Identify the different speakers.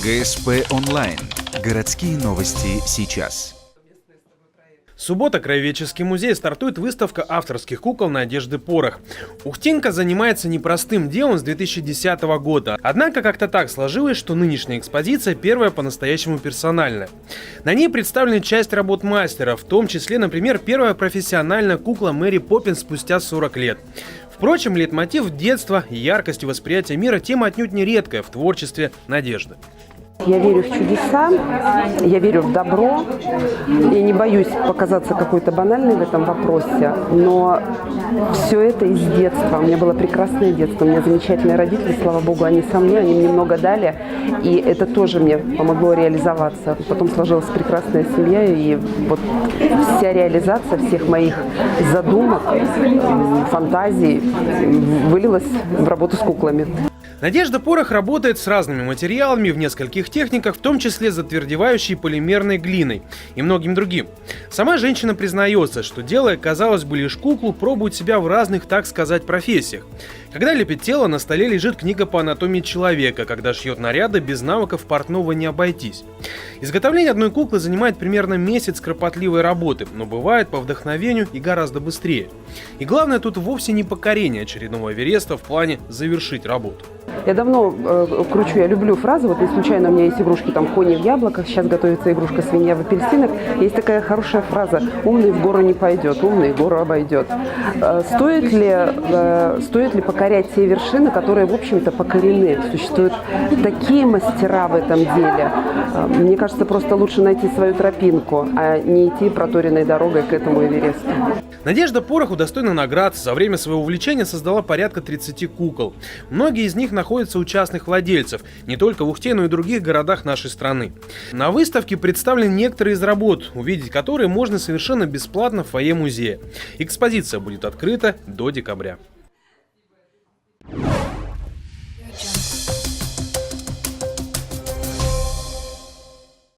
Speaker 1: ГСП онлайн. Городские новости сейчас.
Speaker 2: Суббота. Краеведческий музей стартует выставка авторских кукол Надежды Порох. Ухтенька занимается непростым делом с 2010 года. Однако как-то так сложилось, что нынешняя экспозиция первая по-настоящему персональная. На ней представлена часть работ мастера, в том числе, например, первая профессиональная кукла Мэри Поппинс спустя 40 лет. Впрочем, лейтмотив детства и яркости восприятия мира – тема отнюдь не редкая в творчестве Надежды.
Speaker 3: Я верю в чудеса, я верю в добро. Я не боюсь показаться какой-то банальной в этом вопросе, но все это из детства. У меня было прекрасное детство, у меня замечательные родители, слава богу, они со мной, они мне много дали, и это тоже мне помогло реализоваться. Потом сложилась прекрасная семья, и вот вся реализация всех моих задумок, фантазий вылилась в работу с куклами.
Speaker 2: Надежда Порох работает с разными материалами в нескольких техниках, в том числе затвердевающей полимерной глиной и многим другим. Сама женщина признается, что, делая, казалось бы, лишь куклу, пробует себя в разных, так сказать, профессиях. Когда лепит тело, на столе лежит книга по анатомии человека, когда шьет наряды, без навыков портного не обойтись. Изготовление одной куклы занимает примерно месяц кропотливой работы, но бывает по вдохновению и гораздо быстрее. И главное тут вовсе не покорение очередного Эвереста в плане завершить работу.
Speaker 3: Я давно кручу, я люблю фразы, вот не случайно у меня есть игрушки, там кони в яблоках, сейчас готовится игрушка свинья в апельсинах. Есть такая хорошая фраза: умный в гору не пойдет, умный гору обойдет. Стоит ли покорять те вершины, которые, в общем-то, покорены? Существуют такие мастера в этом деле. Мне кажется, просто лучше найти свою тропинку, а не идти проторенной дорогой к этому Эвересту.
Speaker 2: Надежда Порох удостоена наград. За время своего увлечения создала порядка 30 кукол. Многие из них находятся у частных владельцев, не только в Ухте, но и в других городах нашей страны. На выставке представлены некоторые из работ, увидеть которые можно совершенно бесплатно в фойе музея. Экспозиция будет открыта до декабря.